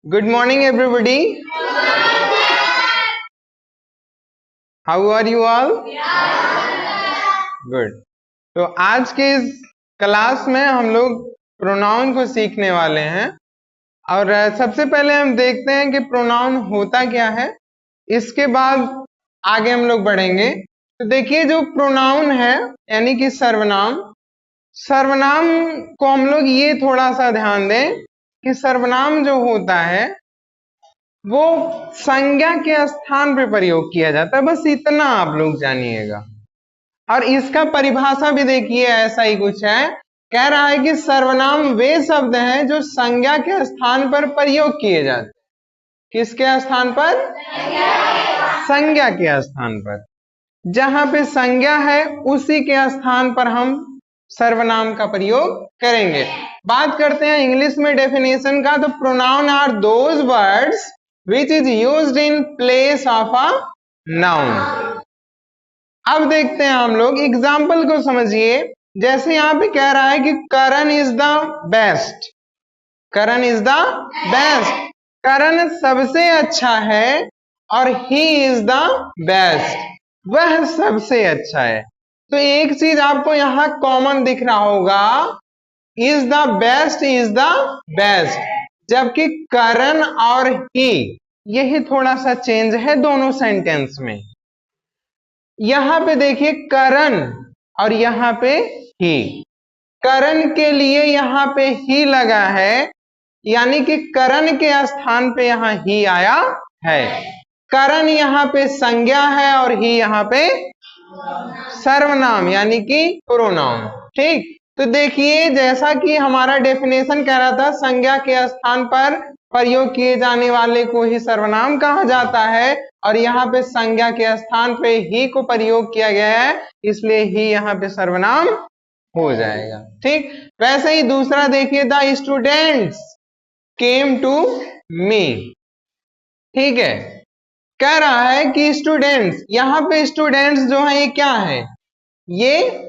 Good morning, everybody. How are you all? Good. तो आज के इस क्लास में हम लोग प्रोनाउन को सीखने वाले हैं और सबसे पहले हम देखते हैं कि प्रोनाउन होता क्या है। इसके बाद आगे हम लोग बढ़ेंगे। तो देखिए, जो प्रोनाउन है यानी कि सर्वनाम, सर्वनाम को हम लोग ये थोड़ा सा ध्यान दें कि सर्वनाम जो होता है वो संज्ञा के स्थान पे प्रयोग किया जाता है। बस इतना आप लोग जानिएगा। और इसका परिभाषा भी देखिए, ऐसा ही कुछ है। कह रहा है कि सर्वनाम वे शब्द हैं जो संज्ञा के स्थान पर प्रयोग किए जाते हैं। किसके स्थान पर? संज्ञा के स्थान पर। जहां पे संज्ञा है उसी के स्थान पर हम सर्वनाम का प्रयोग करेंगे। बात करते हैं इंग्लिश में डेफिनेशन का। तो pronoun are those words which is used in place of a noun। अब देखते हैं हम लोग एग्जाम्पल को समझिए। जैसे यहाँ पे कह रहा है कि Karan is the best, Karan is the best, Karan सबसे अच्छा है और ही इज द बेस्ट, वह सबसे अच्छा है। तो एक चीज आपको यहाँ कॉमन दिख रहा होगा, is the best, is the best, जबकि करण और ही यही थोड़ा सा चेंज है दोनों सेंटेंस में। यहां पे देखिए करण और यहां पे ही, करण के लिए यहां पे ही लगा है, यानी कि करण के स्थान पे यहां ही आया है। करण यहां पे संज्ञा है और ही यहां पे सर्वनाम यानी कि प्रोनाउन। ठीक, तो देखिए जैसा कि हमारा डेफिनेशन कह रहा था, संज्ञा के स्थान पर प्रयोग किए जाने वाले को ही सर्वनाम कहा जाता है और यहाँ पे संज्ञा के स्थान पे ही को प्रयोग किया गया है, इसलिए ही यहाँ पे सर्वनाम हो जाएगा। ठीक, वैसे ही दूसरा देखिए, the students came to me. ठीक है, कह रहा है कि स्टूडेंट्स, यहाँ पे स्टूडेंट्स जो है ये क्या है? ये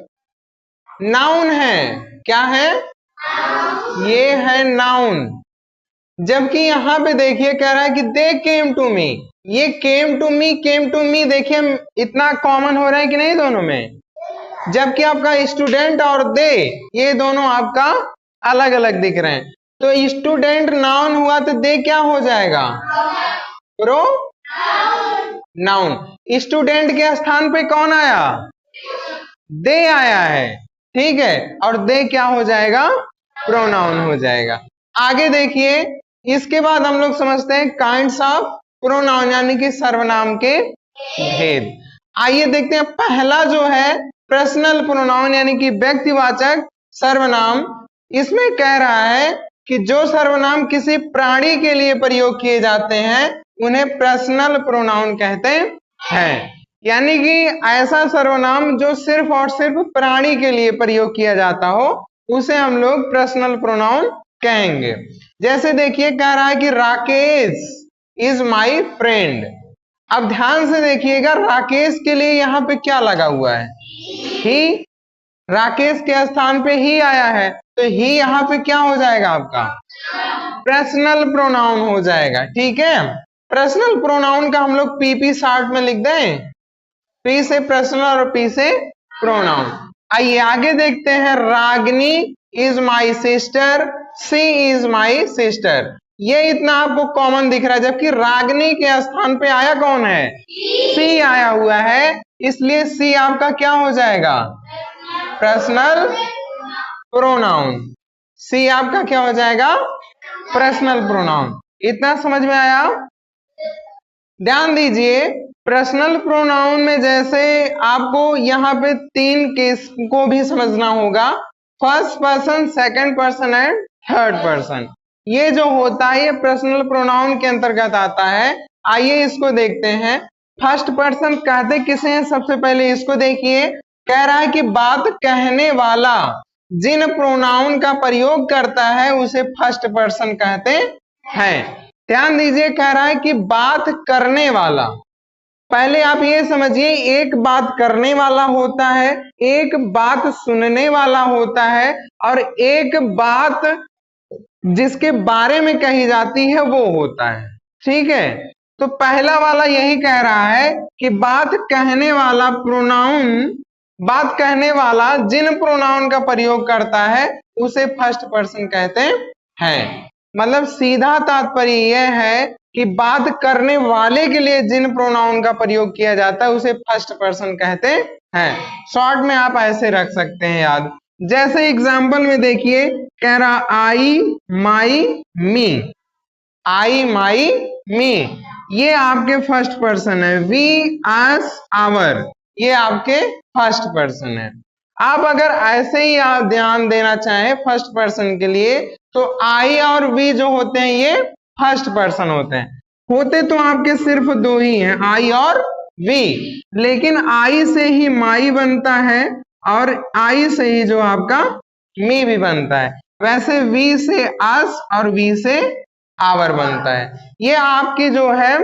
नाउन है। क्या है? ये है नाउन। जबकि यहाँ पे देखिए कह रहा है कि दे केम टू मी। ये केम टू मी देखिए इतना कॉमन हो रहा है कि नहीं दोनों में, जबकि आपका स्टूडेंट और दे ये दोनों आपका अलग अलग दिख रहे हैं। तो स्टूडेंट नाउन हुआ तो दे क्या हो जाएगा? Pro noun. स्टूडेंट के स्थान पे कौन आया? दे आया है। ठीक है, और दे क्या हो जाएगा? प्रोनाउन हो जाएगा। आगे देखिए, इसके बाद हम लोग समझते हैं काइंड्स ऑफ प्रोनाउन यानी कि सर्वनाम के भेद। आइए देखते हैं, पहला जो है पर्सनल प्रोनाउन यानी कि व्यक्तिवाचक सर्वनाम। इसमें कह रहा है कि जो सर्वनाम किसी प्राणी के लिए प्रयोग किए जाते हैं उन्हें पर्सनल प्रोनाउन कहते हैं। यानी कि ऐसा सर्वनाम जो सिर्फ और सिर्फ प्राणी के लिए प्रयोग किया जाता हो उसे हम लोग पर्सनल प्रोनाउन कहेंगे। जैसे देखिए कह रहा है कि राकेश इज माई फ्रेंड। अब ध्यान से देखिएगा, राकेश के लिए यहाँ पे क्या लगा हुआ है? ही। राकेश के स्थान पे ही आया है, तो ही यहाँ पे क्या हो जाएगा? आपका पर्सनल प्रोनाउन हो जाएगा। ठीक है, पर्सनल प्रोनाउन का हम लोग पीपी शार्ट में लिख दें, पी से पर्सनल और पी से प्रोनाउन। आइए आगे देखते हैं, Ragini is my sister, she is my sister. ये इतना आपको कॉमन दिख रहा है, जबकि रागनी के स्थान पे आया कौन है? सी आया हुआ है, इसलिए सी आपका क्या हो जाएगा? Personal pronoun. सी आपका क्या हो जाएगा? Personal pronoun. इतना समझ में आया? ध्यान दीजिए, पर्सनल प्रोनाउन में जैसे आपको यहाँ पे तीन केस को भी समझना होगा, first person, second person and third person. ये जो होता है ये पर्सनल प्रोनाउन के अंतर्गत आता है। आइए इसको देखते हैं। फर्स्ट पर्सन कहते किसे हैं? सबसे पहले इसको देखिए, कह रहा है कि बात कहने वाला जिन प्रोनाउन का प्रयोग करता है उसे फर्स्ट पर्सन कहते हैं। ध्यान दीजिए, कह रहा है कि बात करने वाला। पहले आप ये समझिए, एक बात करने वाला होता है, एक बात सुनने वाला होता है और एक बात जिसके बारे में कही जाती है वो होता है। ठीक है, तो पहला वाला यही कह रहा है कि बात कहने वाला जिन प्रोनाउन का प्रयोग करता है उसे फर्स्ट पर्सन कहते हैं। मतलब सीधा तात्पर्य यह है कि बात करने वाले के लिए जिन प्रोनाउन का प्रयोग किया जाता है उसे फर्स्ट पर्सन कहते हैं। शॉर्ट में आप ऐसे रख सकते हैं याद। जैसे एग्जाम्पल में देखिए, कह रहा आई माई मी, आई माई मी, ये आपके फर्स्ट पर्सन है। वी अस आवर, ये आपके फर्स्ट पर्सन है। आप अगर ऐसे ही आप ध्यान देना चाहें फर्स्ट पर्सन के लिए, तो आई और वी जो होते हैं ये फर्स्ट पर्सन होते हैं। होते तो आपके सिर्फ दो ही हैं, आई और वी, लेकिन आई से ही माई बनता है और आई से ही जो आपका मी भी बनता है। वैसे वी से अस और वी से आवर बनता है। ये आपकी जो है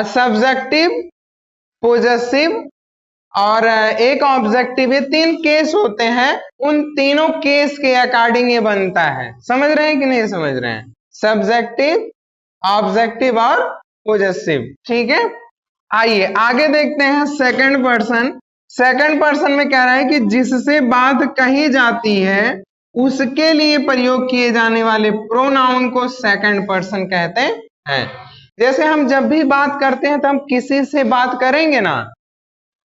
सब्जेक्टिव, पोजेसिव और एक ऑब्जेक्टिव, ये तीन केस होते हैं। उन तीनों केस के अकॉर्डिंग ये बनता है। समझ रहे हैं कि नहीं समझ रहे हैं? सब्जेक्टिव, ऑब्जेक्टिव और पोजेसिव। ठीक है, आइए आगे देखते हैं सेकंड पर्सन। सेकंड पर्सन में कह रहा है कि जिससे बात कही जाती है उसके लिए प्रयोग किए जाने वाले प्रोनाउन को सेकंड पर्सन कहते हैं। जैसे हम जब भी बात करते हैं तो हम किसी से बात करेंगे ना,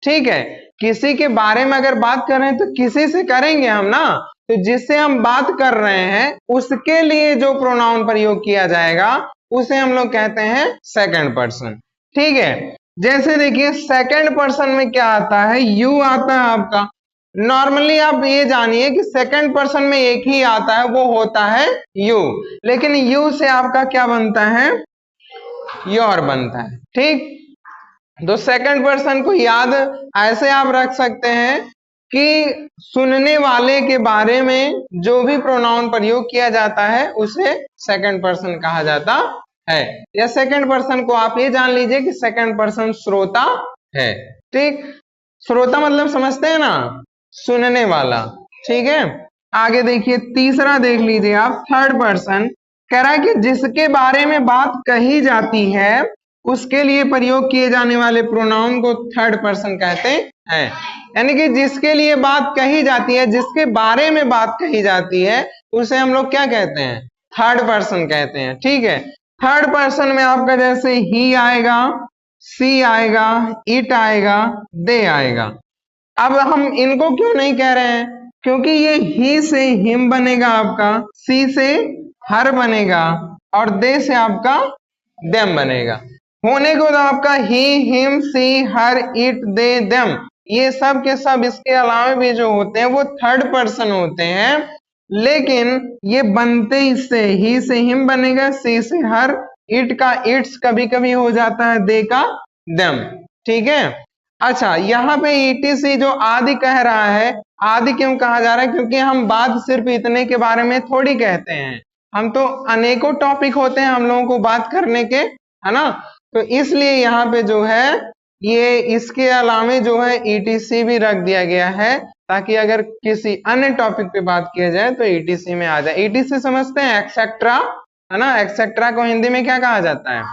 ठीक है, किसी के बारे में अगर बात कर रहे हैं तो किसी से करेंगे हम ना। तो जिससे हम बात कर रहे हैं उसके लिए जो प्रोनाउन प्रयोग किया जाएगा उसे हम लोग कहते हैं सेकंड पर्सन। ठीक है, जैसे देखिए सेकंड पर्सन में क्या आता है, यू आता है आपका। नॉर्मली आप ये जानिए कि सेकंड पर्सन में एक ही आता है, वो होता है यू, लेकिन यू से आपका क्या बनता है, योर बनता है। ठीक, तो सेकंड पर्सन को याद ऐसे आप रख सकते हैं कि सुनने वाले के बारे में जो भी प्रोनाउन प्रयोग किया जाता है उसे सेकंड पर्सन कहा जाता है। या सेकंड पर्सन को आप ये जान लीजिए कि सेकंड पर्सन श्रोता है। ठीक, श्रोता मतलब समझते हैं ना, सुनने वाला। ठीक है, आगे देखिए तीसरा देख लीजिए आप, थर्ड पर्सन कह रहा है कि जिसके बारे में बात कही जाती है उसके लिए प्रयोग किए जाने वाले प्रोनाउन को थर्ड पर्सन कहते हैं। यानी कि जिसके लिए बात कही जाती है, जिसके बारे में बात कही जाती है उसे हम लोग क्या कहते हैं, थर्ड पर्सन कहते हैं। ठीक है, थर्ड पर्सन में आपका जैसे ही आएगा, सी आएगा, इट आएगा, दे आएगा। अब हम इनको क्यों नहीं कह रहे हैं, क्योंकि ये ही से हिम बनेगा आपका, सी से हर बनेगा और दे से आपका देम बनेगा। होने को तो आपका he, him, she, her, it, they, them, ये सब के सब इसके अलावा भी जो होते हैं वो थर्ड पर्सन होते हैं, लेकिन ये बनते इससे, ही से हिम बनेगा, सी से हर, इट का इट्स कभी कभी हो जाता है, दे का देम। ठीक है, अच्छा यहाँ पे ईटीसी जो आदि कह रहा है, आदि क्यों कहा जा रहा है, क्योंकि हम बात सिर्फ इतने के बारे में थोड़ी कहते हैं, हम तो अनेकों टॉपिक होते हैं हम लोगों को बात करने के, है ना। तो इसलिए यहाँ पे जो है ये इसके अलावे जो है ईटीसी भी रख दिया गया है, ताकि अगर किसी अन्य टॉपिक पे बात किया जाए तो ईटीसी में आ जाए। ईटीसी समझते हैं, एक्सेट्रा, है ना। एक्सेट्रा को हिंदी में क्या कहा जाता है,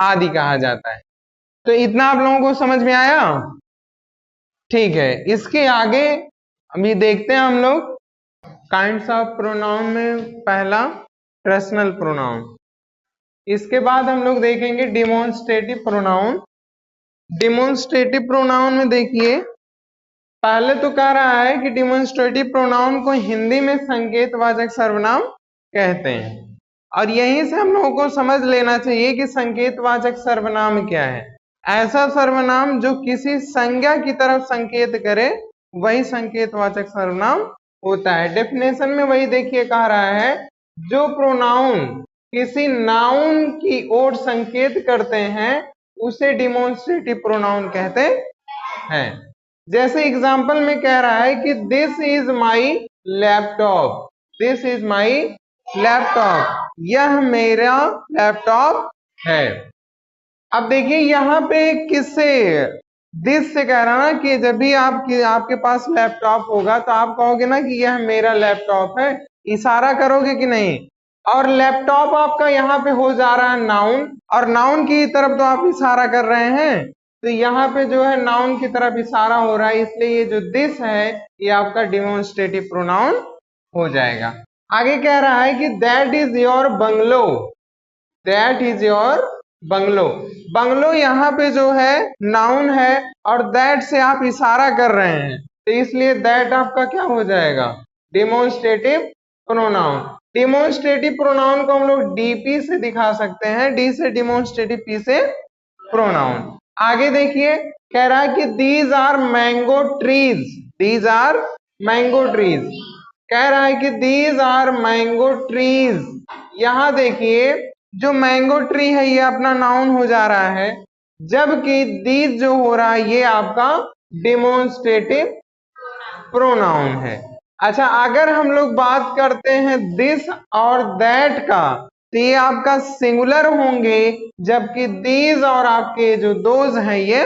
आदि कहा जाता है। तो इतना आप लोगों को समझ में आया? ठीक है, इसके आगे अभी देखते हैं हम लोग काइंड्स ऑफ प्रोनाउन में पहला पर्सनल प्रोनाउन। इसके बाद हम लोग देखेंगे डिमॉन्स्ट्रेटिव प्रोनाउन। डिमॉन्स्ट्रेटिव प्रोनाउन में देखिए पहले तो कह रहा है कि डिमॉन्स्ट्रेटिव प्रोनाउन को हिंदी में संकेतवाचक सर्वनाम कहते हैं, और यहीं से हम लोगों को समझ लेना चाहिए कि संकेतवाचक सर्वनाम क्या है। ऐसा सर्वनाम जो किसी संज्ञा की तरफ संकेत करे वही संकेतवाचक सर्वनाम होता है। डेफिनेशन में वही देखिए कह रहा है, जो प्रोनाउन किसी नाउन की ओर संकेत करते हैं उसे डिमॉन्स्ट्रेटिव प्रोनाउन कहते हैं। जैसे एग्जांपल में कह रहा है कि this is my laptop, this is my laptop, यह मेरा लैपटॉप है। अब देखिए यहाँ पे किससे, दिस से कह रहा ना कि जब भी आपके पास लैपटॉप होगा तो आप कहोगे ना कि यह मेरा लैपटॉप है, इशारा करोगे कि नहीं। और लैपटॉप आपका यहाँ पे हो जा रहा है नाउन, और नाउन की तरफ तो आप इशारा कर रहे हैं, तो यहाँ पे जो है नाउन की तरफ इशारा हो रहा है, इसलिए ये जो दिस है ये आपका डिमोन्स्ट्रेटिव प्रोनाउन हो जाएगा। आगे कह रहा है कि that is your bungalow, that is your bungalow. Bungalow यहाँ पे जो है नाउन है और दैट से आप इशारा कर रहे हैं, तो इसलिए दैट आपका क्या हो जाएगा, डिमोन्स्ट्रेटिव प्रोनाउन। डिमोन्स्ट्रेटिव प्रोनाउन को हम लोग डीपी से दिखा सकते हैं, डी से डिमोन्स्ट्रेटिव, पी से प्रोनाउन। आगे देखिए कह रहा है कि these are mango trees, these are mango trees. कह रहा है कि दीज आर मैंगो ट्रीज। यहां देखिए जो मैंगो ट्री है ये अपना नाउन हो जा रहा है, जबकि दीज जो हो रहा है ये आपका डिमोन्स्ट्रेटिव प्रोनाउन है। अच्छा, अगर हम लोग बात करते हैं दिस और दैट का, तो ये आपका सिंगुलर होंगे, जबकि दीज और आपके जो दोज हैं ये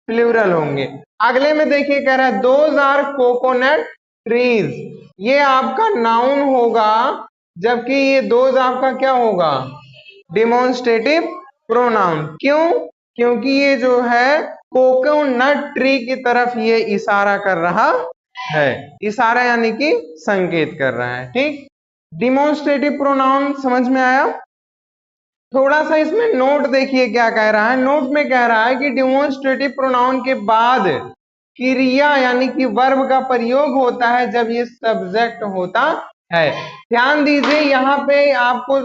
प्लूरल होंगे। अगले में देखिए कह रहा है दोज आर कोकोनट ट्रीज। ये आपका नाउन होगा, जबकि ये दोज आपका क्या होगा, डिमोन्स्ट्रेटिव प्रोनाउन। क्यों? क्योंकि ये जो है कोकोनट ट्री की तरफ ये इशारा कर रहा है, इशारा यानी कि संकेत कर रहा है। ठीक, डिमोन्स्ट्रेटिव प्रोनाउन समझ में आया। थोड़ा सा इसमें नोट देखिए क्या कह रहा है। नोट में कह रहा है कि डिमोन्स्ट्रेटिव प्रोनाउन के बाद क्रिया यानी कि वर्ब का प्रयोग होता है जब ये सब्जेक्ट होता है। ध्यान दीजिए यहाँ पे आपको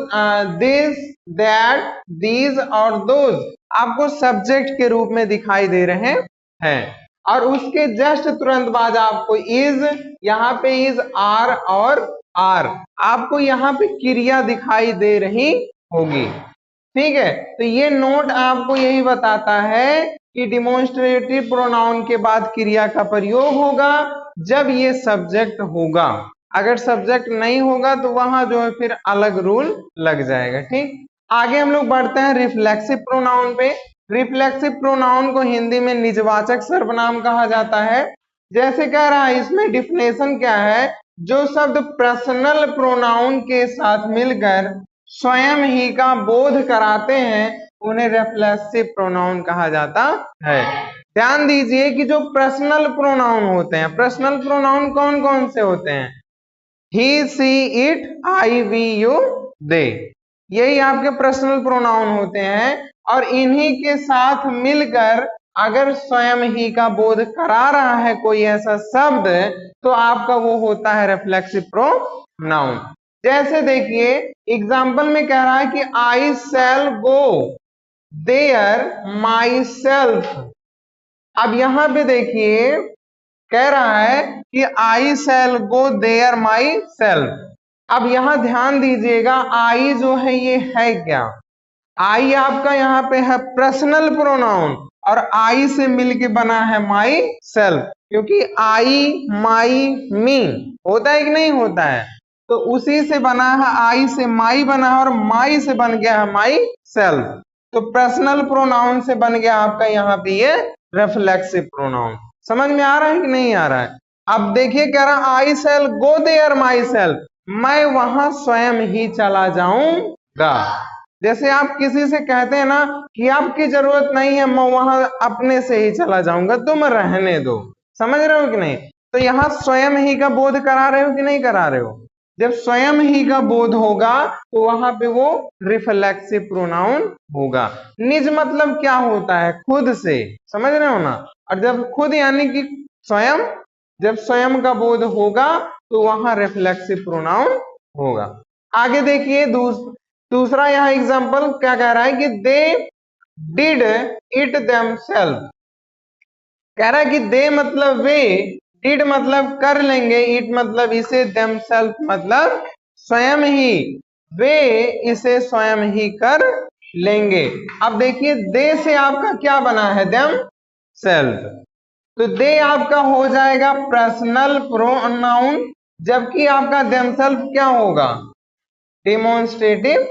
दिस, दैट, दीज और दोज आपको सब्जेक्ट के रूप में दिखाई दे रहे हैं, और उसके जस्ट तुरंत बाद आपको इज, यहाँ पे इज, आर और आर, आपको यहाँ पे क्रिया दिखाई दे रही होगी। ठीक है, तो ये नोट आपको यही बताता है कि डिमोन्स्ट्रेटिव प्रोनाउन के बाद क्रिया का प्रयोग होगा जब ये सब्जेक्ट होगा। अगर सब्जेक्ट नहीं होगा तो वहां जो है फिर अलग रूल लग जाएगा। ठीक, आगे हम लोग बढ़ते हैं रिफ्लेक्सिव प्रोनाउन पे। रिफ्लेक्सिव प्रोनाउन को हिंदी में निजवाचक सर्वनाम कहा जाता है। जैसे कह रहा है इसमें डिफिनेशन क्या है, जो शब्द पर्सनल प्रोनाउन के साथ मिलकर स्वयं ही का बोध कराते हैं उन्हें रिफ्लेक्सिव प्रोनाउन कहा जाता है। ध्यान दीजिए कि जो पर्सनल प्रोनाउन होते हैं, पर्सनल प्रोनाउन कौन कौन से होते हैं, ही, सी, इट, आई, वी, यू, दे, यही आपके पर्सनल प्रोनाउन होते हैं। और इन्हीं के साथ मिलकर अगर स्वयं ही का बोध करा रहा है कोई ऐसा शब्द, तो आपका वो होता है रिफ्लेक्सिव प्रोनाउन। जैसे देखिए एग्जाम्पल में कह रहा है कि आई शैल गो देयर माई सेल्फ। अब यहां पे देखिए कह रहा है कि आई शैल गो देयर माई सेल्फ। अब यहां ध्यान दीजिएगा आई जो है ये है क्या, आई आपका यहाँ पे है पर्सनल प्रोनाउन, और आई से मिलके बना है माई सेल्फ, क्योंकि आई, माई, मी होता है कि नहीं होता है, तो उसी से बना है, आई से माई बना है और माई से बन गया है माई सेल्फ। तो पर्सनल प्रोनाउन से बन गया आपका यहाँ पे ये रिफ्लेक्सिव प्रोनाउन। समझ में आ रहा है कि नहीं आ रहा है। अब देखिए कह रहा आई शैल गो देयर माई सेल्फ, मैं वहां स्वयं ही चला जाऊंगा। जैसे आप किसी से कहते हैं ना कि आपकी जरूरत नहीं है, मैं वहां अपने से ही चला जाऊंगा, तुम रहने दो। समझ रहे हो कि नहीं। तो यहाँ स्वयं ही का बोध करा रहे हो कि नहीं करा रहे हो। जब स्वयं ही का बोध होगा तो वहां पे वो रिफ्लेक्सिव प्रोनाउन होगा। निज मतलब क्या होता है, खुद से, समझ रहे हो ना। और जब खुद यानी कि स्वयं, जब स्वयं का बोध होगा तो वहां रिफ्लेक्सिव प्रोनाउन होगा। आगे देखिए दूसरा यहाँ एग्जाम्पल क्या कह रहा है कि दे डिड इट देमसेल्फ। कह रहा है कि दे मतलब वे, डिड मतलब कर लेंगे, इट मतलब इसे, देमसेल्फ मतलब स्वयं ही, वे इसे स्वयं ही कर लेंगे। अब देखिए दे से आपका क्या बना है, देम सेल्फ, तो दे आपका हो जाएगा पर्सनल प्रोनाउन, जबकि आपका देमसेल्फ क्या होगा, डिमोन्स्ट्रेटिव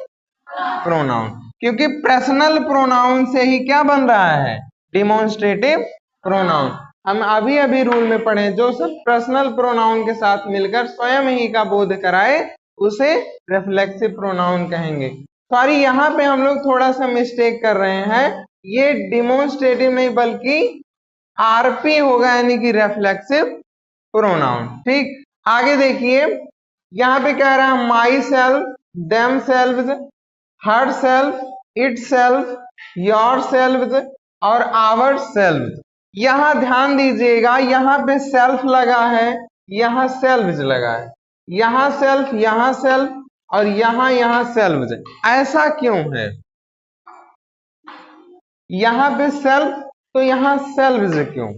प्रोनाउन, क्योंकि पर्सनल प्रोनाउन से ही क्या बन रहा है, डिमोन्स्ट्रेटिव प्रोनाउन। हम अभी अभी रूल में पढ़े, जो सब पर्सनल प्रोनाउन के साथ मिलकर स्वयं ही का बोध कराए उसे रिफ्लेक्सिव प्रोनाउन कहेंगे। सॉरी, यहाँ पे हम लोग थोड़ा सा मिस्टेक कर रहे हैं, ये डिमोन्स्ट्रेटिव नहीं बल्कि आरपी होगा, यानी कि रिफ्लेक्सिव प्रोनाउन। ठीक, आगे देखिए, यहाँ पे कह रहा है my self, them selves, her self, it self, your selves और आवर सेल्व्स। यहाँ ध्यान दीजिएगा, यहाँ पे सेल्फ लगा है, यहाँ सेल्व्स लगा है, यहाँ सेल्फ और यहाँ सेल्व्स। ऐसा क्यों है? यहाँ पे सेल्फ तो यहाँ सेल्व्स क्यों?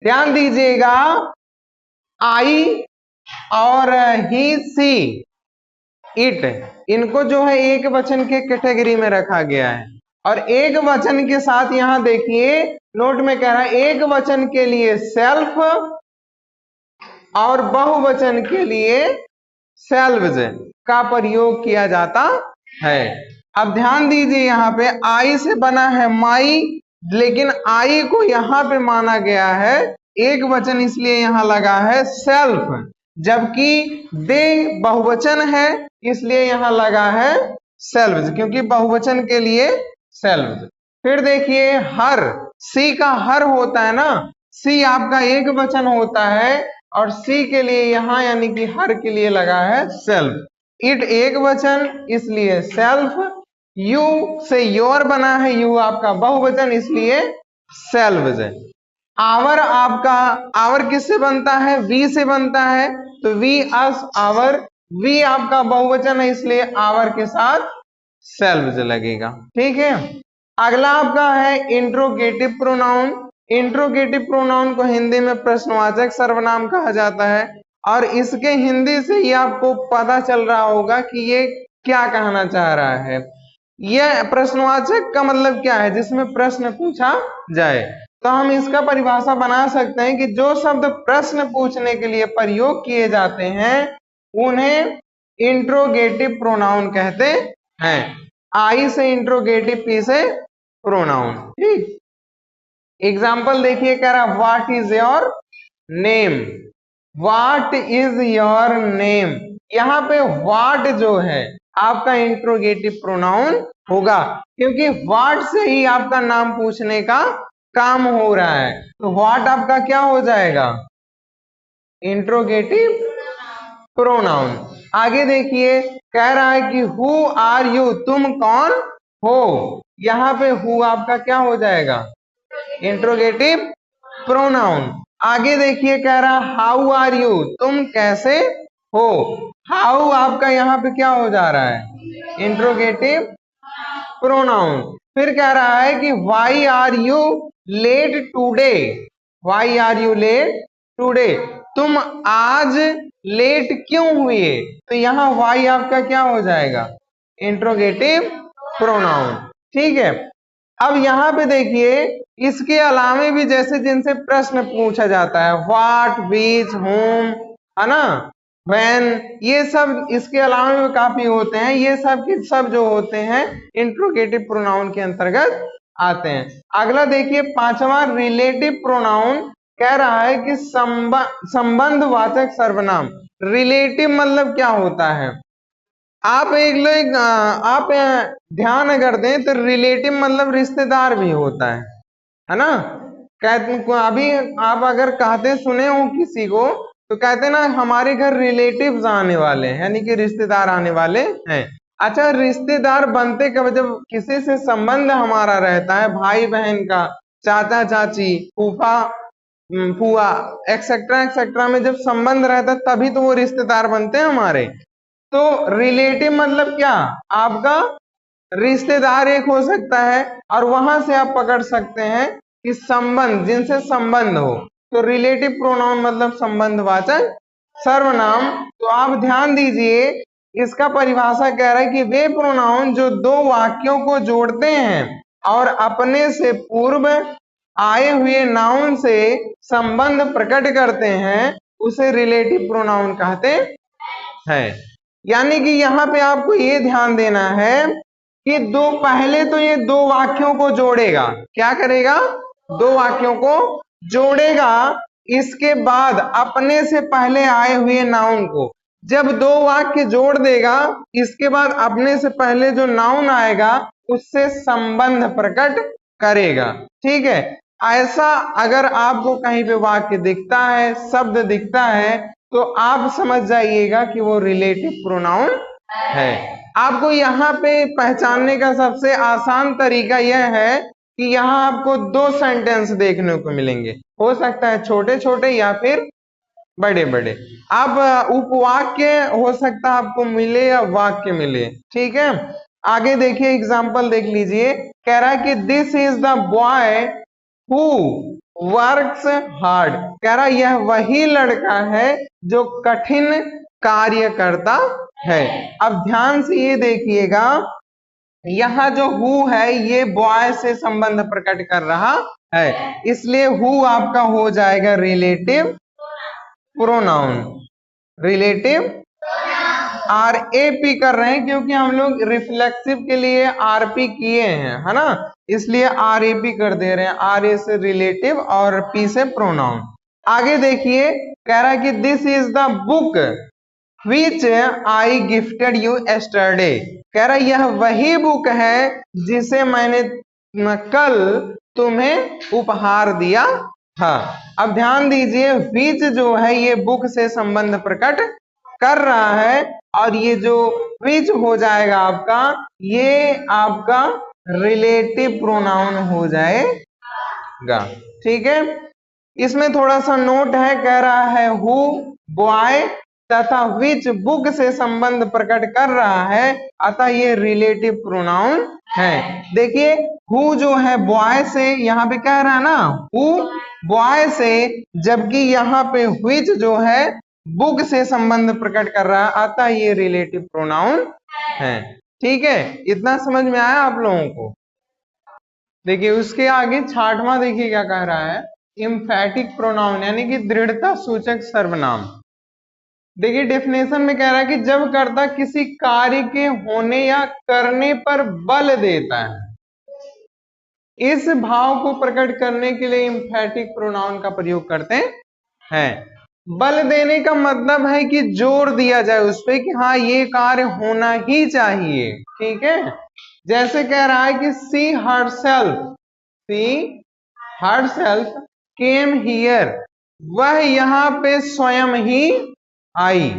ध्यान दीजिएगा, आई और ही, सी, इट, इनको जो है एक वचन के कैटेगरी में रखा गया है। और एक वचन के साथ यहाँ देखिए नोट में कह रहा है एक वचन के लिए सेल्फ और बहुवचन के लिए सेल्व्स का प्रयोग किया जाता है। अब ध्यान दीजिए, यहाँ पे आई से बना है माई, लेकिन आई को यहाँ पे माना गया है एक वचन, इसलिए यहाँ लगा है सेल्फ, जबकि दे बहुवचन है इसलिए यहाँ लगा है सेल्व्स, क्योंकि बहुवचन के लिए सेल्व्स। फिर देखिए हर, सी का हर होता है ना, सी आपका एक वचन होता है और सी के लिए यहाँ यानी कि हर के लिए लगा है सेल्फ। इट एक वचन इसलिए सेल्फ, यू से योर बना है, यू आपका बहुवचन इसलिए सेल्व्स है। आवर आपका, आवर किससे बनता है? वी से बनता है, तो वी अस आवर, वी आपका बहुवचन है इसलिए आवर के साथ सेल्व्स लगेगा। ठीक है, अगला आपका है इंट्रोगेटिव प्रोनाउन। इंट्रोगेटिव प्रोनाउन को हिंदी में प्रश्नवाचक सर्वनाम कहा जाता है, और इसके हिंदी से ही आपको पता चल रहा होगा कि ये क्या कहना चाह रहा है। यह प्रश्नवाचक का मतलब क्या है? जिसमें प्रश्न पूछा जाए। तो हम इसका परिभाषा बना सकते हैं कि जो शब्द प्रश्न पूछने के लिए प्रयोग किए जाते हैं उन्हें इंट्रोगेटिव प्रोनाउन कहते हैं। आई से इंट्रोगेटिव, पी से प्रोनाउन। ठीक, एग्जाम्पल देखिए, कह रहा what is your name, what is your name. यहाँ पे व्हाट जो है आपका इंट्रोगेटिव प्रोनाउन होगा, क्योंकि व्हाट से ही आपका नाम पूछने का काम हो रहा है, तो व्हाट आपका क्या हो जाएगा? Interrogative pronoun. आगे देखिए, कह रहा है कि हु आर यू, तुम कौन हो। यहाँ पे हु आपका क्या हो जाएगा? Interrogative pronoun. आगे देखिए, कह रहा है हाउ आर यू, तुम कैसे हो। हाउ आपका यहाँ पे क्या हो जा रहा है? Interrogative pronoun. फिर कह रहा है कि why are you late today, why are you late today, तुम आज लेट क्यों हुए। तो यहाँ वाई आपका क्या हो जाएगा? Interrogative pronoun. ठीक है, अब यहाँ पे देखिए इसके अलावे भी जैसे जिनसे प्रश्न पूछा जाता है, व्हाट, विच, होम, है ना, व्हेन, ये सब इसके अलावा भी काफी होते हैं। ये सब के सब जो होते हैं इंट्रोगेटिव प्रोनाउन के अंतर्गत आते हैं। अगला देखिए पांचवा, रिलेटिव प्रोनाउन। कह रहा है कि संबंधवाचक सर्वनाम। रिलेटिव मतलब क्या होता है? आप आप ध्यान अगर दें तो रिलेटिव मतलब रिश्तेदार भी होता है ना। कहते अभी आप अगर कहते सुने हो किसी को तो कहते ना हमारे घर रिलेटिव्स आने वाले हैं, यानी कि रिश्तेदार आने वाले हैं। अच्छा, रिश्तेदार बनते कब? जब किसी से संबंध हमारा रहता है, भाई बहन का, चाचा चाची, फूफा फुआ एक्सेट्रा एक्सेट्रा में जब संबंध रहता है तभी तो वो रिश्तेदार बनते हैं हमारे। तो रिलेटिव मतलब क्या? आपका रिश्तेदार एक हो सकता है और वहां से आप पकड़ सकते हैं कि संबंध, जिनसे संबंध हो। तो रिलेटिव प्रोनाउन मतलब संबंधवाचक सर्वनाम। तो आप ध्यान दीजिए, इसका परिभाषा कह रहा है कि वे प्रोनाउन जो दो वाक्यों को जोड़ते हैं और अपने से पूर्व आए हुए नाउन से संबंध प्रकट करते हैं उसे रिलेटिव प्रोनाउन कहते हैं। यानी कि यहाँ पे आपको ये ध्यान देना है कि पहले तो ये दो वाक्यों को जोड़ेगा। क्या करेगा? दो वाक्यों को जोड़ेगा। इसके बाद अपने से पहले आए हुए नाउन को, जब दो वाक्य जोड़ देगा, इसके बाद अपने से पहले जो नाउन आएगा उससे संबंध प्रकट करेगा। ठीक है, ऐसा अगर आपको कहीं पे वाक्य दिखता है, शब्द दिखता है, तो आप समझ जाइएगा कि वो रिलेटिव प्रोनाउन है। आपको यहाँ पे पहचानने का सबसे आसान तरीका यह है कि यहाँ आपको दो सेंटेंस देखने को मिलेंगे, हो सकता है छोटे छोटे या फिर बड़े बड़े। आप उपवाक्य हो सकता है आपको मिले या वाक्य मिले। ठीक है, आगे देखिए, एग्जाम्पल देख लीजिए। कह रहा है कि this is the boy who works hard. कह रहा यह वही लड़का है जो कठिन कार्य करता है। अब ध्यान से ये देखिएगा, यहाँ जो हु है ये बॉय से संबंध प्रकट कर रहा है, इसलिए हु आपका हो जाएगा रिलेटिव प्रोनाउन। रिलेटिव RAP कर रहे हैं क्योंकि हम लोग रिफ्लेक्सिव के लिए RP किए हैं, है ना, इसलिए RAP कर दे रहे हैं। RA से रिलेटिव और P से प्रोनाउन। आगे देखिए, कह रहा है कि this is the book which I gifted you yesterday. कह रहा है यह वही बुक है जिसे मैंने कल तुम्हें उपहार दिया था। अब ध्यान दीजिए, विच जो है ये बुक से संबंध प्रकट कर रहा है, और ये जो विच हो जाएगा आपका, ये आपका रिलेटिव प्रोनाउन हो जाएगा। ठीक है, इसमें थोड़ा सा नोट है, कह रहा है हु बॉय तथा विच बुक से संबंध प्रकट कर रहा है, अतः ये रिलेटिव प्रोनाउन है। देखिए, हु जो है बॉय से यहाँ पे कह रहा है ना, हु बॉय से, जबकि यहाँ पे विच जो है बुक से संबंध प्रकट कर रहा है, अतः ये रिलेटिव प्रोनाउन है। ठीक है, इतना समझ में आया आप लोगों को? देखिए उसके आगे 6वां देखिए क्या कह रहा है, एम्फैटिक प्रोनाउन यानी कि दृढ़ता सूचक सर्वनाम। देखिए डेफिनेशन में कह रहा है कि जब कर्ता किसी कार्य के होने या करने पर बल देता है, इस भाव को प्रकट करने के लिए एम्फैटिक प्रोनाउन का प्रयोग करते हैं। बल देने का मतलब है कि जोर दिया जाए उस पे कि हाँ ये कार्य होना ही चाहिए। ठीक है, जैसे कह रहा है कि सी हरसेल्फ केम हियर, वह यहाँ पे स्वयं ही आई।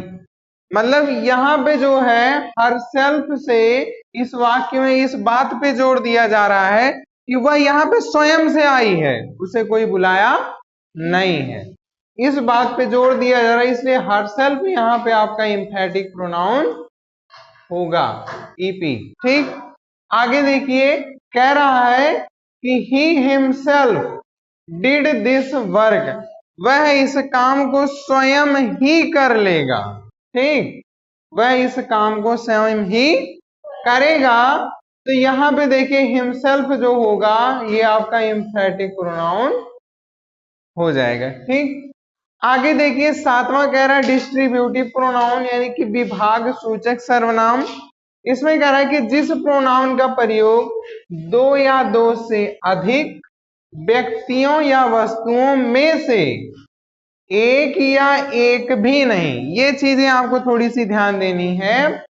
मतलब यहाँ पे जो है हरसेल्फ से इस वाक्य में इस बात पे जोर दिया जा रहा है कि वह यहाँ पे स्वयं से आई है, उसे कोई बुलाया नहीं है, इस बात पे जोर दिया जा रहा है, इसलिए हरसेल्फ यहाँ पे आपका एम्फैटिक प्रोनाउन होगा, EP। ठीक, आगे देखिए, कह रहा है कि he himself did this work, वह इस काम को स्वयं ही कर लेगा। ठीक, वह इस काम को स्वयं ही करेगा। तो यहाँ पे देखिए हिमसेल्फ जो होगा ये आपका एम्फैटिक प्रोनाउन हो जाएगा। ठीक, आगे देखिए 7वां कह रहा है डिस्ट्रीब्यूटिव प्रोनाउन यानी कि विभाग सूचक सर्वनाम। इसमें कह रहा है कि जिस प्रोनाउन का प्रयोग दो या दो से अधिक व्यक्तियों या वस्तुओं में से एक या एक भी नहीं, ये चीजें आपको थोड़ी सी ध्यान देनी है।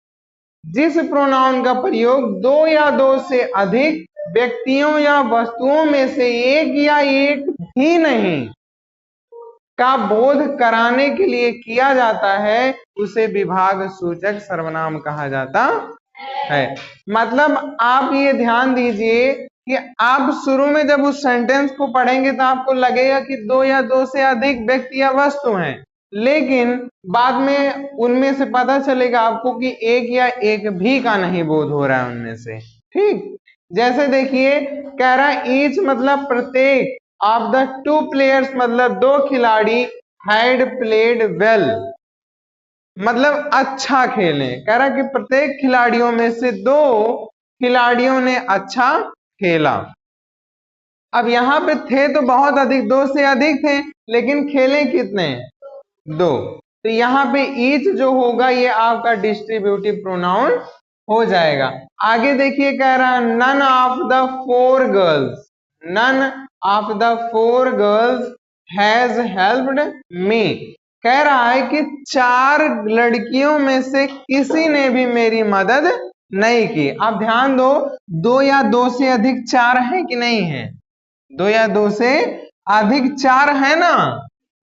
जिस प्रोनाउन का प्रयोग दो या दो से अधिक व्यक्तियों या वस्तुओं में से एक या एक भी नहीं का बोध कराने के लिए किया जाता है, उसे विभाग सूचक सर्वनाम कहा जाता है। मतलब आप ये ध्यान दीजिए कि आप शुरू में जब उस सेंटेंस को पढ़ेंगे तो आपको लगेगा कि दो या दो से अधिक व्यक्ति या वस्तु हैं, लेकिन बाद में उनमें से पता चलेगा आपको कि एक या एक भी का नहीं बोध हो रहा है उनमें से। ठीक, जैसे देखिए कह रहा है ईच मतलब प्रत्येक, ऑफ द टू प्लेयर्स मतलब दो खिलाड़ी, हैड प्लेड वेल मतलब अच्छा खेले। कह रहा कि प्रत्येक खिलाड़ियों में से दो खिलाड़ियों ने अच्छा खेला। अब यहाँ पे थे तो बहुत अधिक, दो से अधिक थे, लेकिन खेले कितने? दो। तो यहाँ पे ईच जो होगा ये आपका डिस्ट्रीब्यूटिव प्रोनाउन हो जाएगा। आगे देखिए कह रहा है none of the four girls, none of the four girls has helped me, कह रहा है कि 4 लड़कियों में से किसी ने भी मेरी मदद नहीं की। अब ध्यान दो, 2 या 2 से अधिक 4 है कि नहीं है? 2 या 2 से अधिक 4 है ना,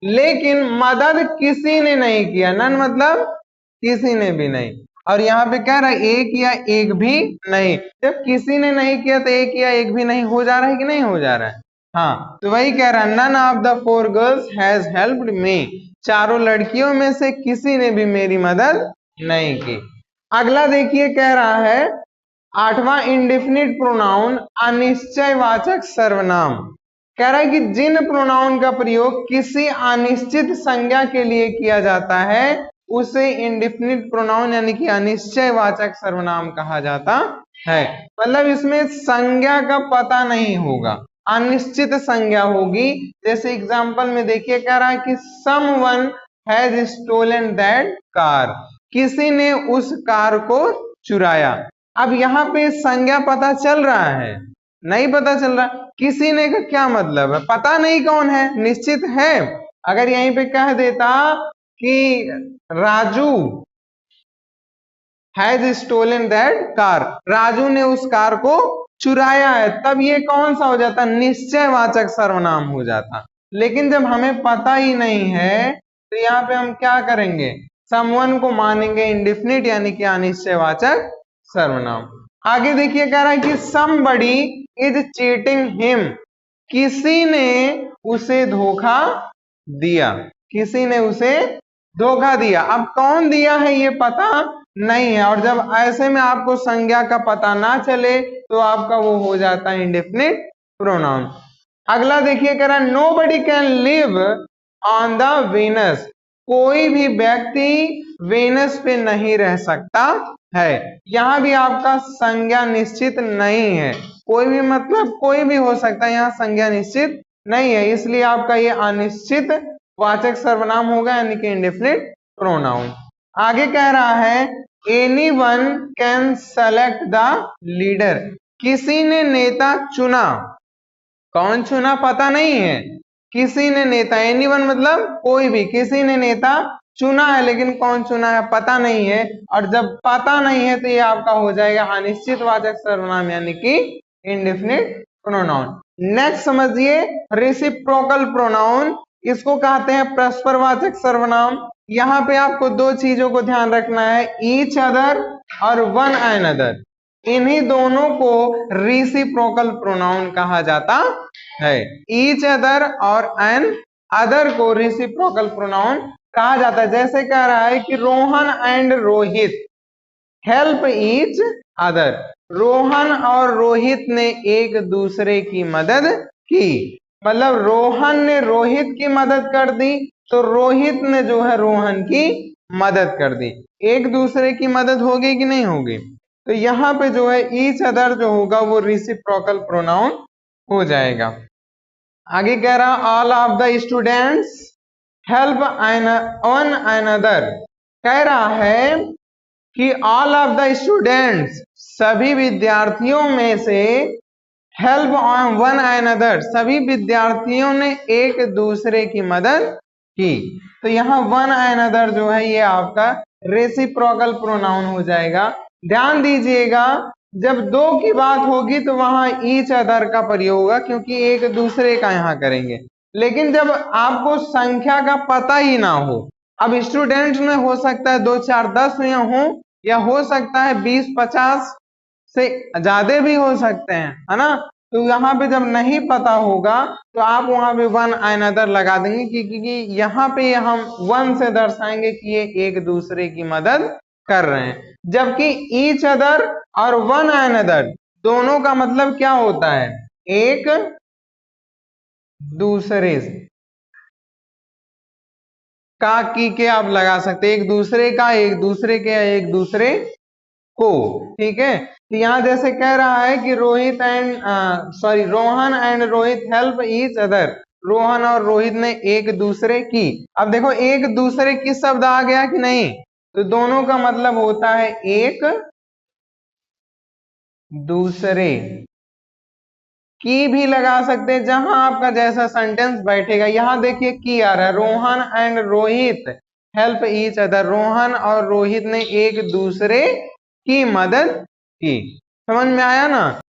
लेकिन मदद किसी ने नहीं किया। नन मतलब किसी ने भी नहीं। और यहाँ पे कह रहा है एक या एक भी नहीं। जब किसी ने नहीं किया तो एक या एक भी नहीं हो जा रहा है कि नहीं हो जा रहा है? हाँ, तो वही कह रहा है, none of the 4 girls has helped me. चारों लड़कियों में से किसी ने भी मेरी मदद नहीं की। अगला देखिए, कह रहा है 8वां इंडेफिनिट प्रोनाउन अनिश्चयवाचक सर्वनाम। कह रहा है कि जिन प्रोनाउन का प्रयोग किसी अनिश्चित संज्ञा के लिए किया जाता है उसे इंडेफिनिट प्रोनाउन यानी कि अनिश्चयवाचक सर्वनाम कहा जाता है। मतलब इसमें संज्ञा का पता नहीं होगा, अनिश्चित संज्ञा होगी। जैसे एग्जांपल में देखिए, कह रहा है कि someone has stolen that car, किसी ने उस कार को चुराया। अब यहाँ पे संज्ञा पता चल रहा है? नहीं पता चल रहा। किसी ने का क्या मतलब है? पता नहीं कौन है, निश्चित है। अगर यहीं पे कह देता कि Raju has stolen that car, Raju ने उस कार को चुराया है, तब ये कौन सा हो जाता? निश्चयवाचक सर्वनाम हो जाता। लेकिन जब हमें पता ही नहीं है तो यहाँ पे हम क्या करेंगे? समवन को मानेंगे इंडेफिनिट यानी कि अनिश्चयवाचक सर्वनाम। आगे देखिए, कह रहा है कि somebody is cheating him, किसी ने उसे धोखा दिया, किसी ने उसे धोखा दिया। अब कौन दिया है ये पता नहीं है, और जब ऐसे में आपको संज्ञा का पता ना चले तो आपका वो हो जाता है इंडेफिनिट प्रोनाउन। अगला देखिए, कह रहा है nobody can live on the Venus, कोई भी व्यक्ति वेनस पे नहीं रह सकता है। यहाँ भी आपका संज्ञा निश्चित नहीं है, कोई भी मतलब कोई भी हो सकता है, यहाँ संज्ञा निश्चित नहीं है, इसलिए आपका ये अनिश्चित वाचक सर्वनाम होगा यानी कि इंडेफिनिट प्रोनाउन। आगे कह रहा है anyone can select the leader, किसी ने नेता चुना। कौन चुना पता नहीं है, किसी ने नेता, एनीवन मतलब कोई भी, किसी ने नेता चुना है, लेकिन कौन चुना है पता नहीं है। और जब पता नहीं है तो ये आपका हो जाएगा अनिश्चित वाचक सर्वनाम यानी कि इंडेफिनिट प्रोनाउन। नेक्स्ट समझिए रेसिप्रोकल प्रोनाउन, इसको कहते हैं परस्परवाचक सर्वनाम। यहाँ पे आपको 2 चीजों को ध्यान रखना है, ईच अदर और वन अनदर। इन्हीं दोनों को रेसिप्रोकल प्रोनाउन कहा जाता है। ईच अदर और एन अदर को रेसिप्रोकल प्रोनाउन कहा जाता है। जैसे कह रहा है कि Rohan and Rohit help each other, Rohan और रोहित ने एक दूसरे की मदद की। मतलब रोहन ने रोहित की मदद कर दी तो रोहित ने जो है रोहन की मदद कर दी। एक दूसरे की मदद होगी कि नहीं होगी? तो यहाँ पे जो है ईच अदर जो होगा वो रेसिप्रोकल प्रोनाउन हो जाएगा। आगे कह रहा all of the students help one another, कह रहा है कि ऑल ऑफ द स्टूडेंट्स सभी विद्यार्थियों में से हेल्प ऑन वन अनदर, सभी विद्यार्थियों ने एक दूसरे की मदद की। तो यहाँ वन अनदर जो है ये आपका रेसिप्रोकल प्रोनाउन हो जाएगा। ध्यान दीजिएगा जब 2 की बात होगी तो वहां ईच अदर का प्रयोग होगा क्योंकि एक दूसरे का यहाँ करेंगे। लेकिन जब आपको संख्या का पता ही ना हो, अब स्टूडेंट्स में हो सकता है 2 4 10 हो या हो सकता है 20 50 से ज्यादा भी हो सकते हैं, है ना। तो यहाँ पे जब नहीं पता होगा तो आप वहां पे वन अनदर लगा देंगे क्योंकि यहाँ पे हम वन से दर्शाएंगे कि ये एक दूसरे की मदद कर रहे हैं। जबकि ईच अदर और वन अनदर दोनों का मतलब क्या होता है? एक दूसरे का की के आप लगा सकते, एक दूसरे का, एक दूसरे के, एक दूसरे को, ठीक है। तो यहाँ जैसे कह रहा है कि Rohit and Rohan and Rohit help each other, Rohan और रोहित ने एक दूसरे की। अब देखो एक दूसरे की शब्द आ गया कि नहीं, तो दोनों का मतलब होता है एक दूसरे की भी लगा सकते हैं, जहां आपका जैसा सेंटेंस बैठेगा। यहाँ देखिए की आ रहा है, Rohan and Rohit help each other, Rohan और रोहित ने एक दूसरे की मदद की। समझ में आया ना।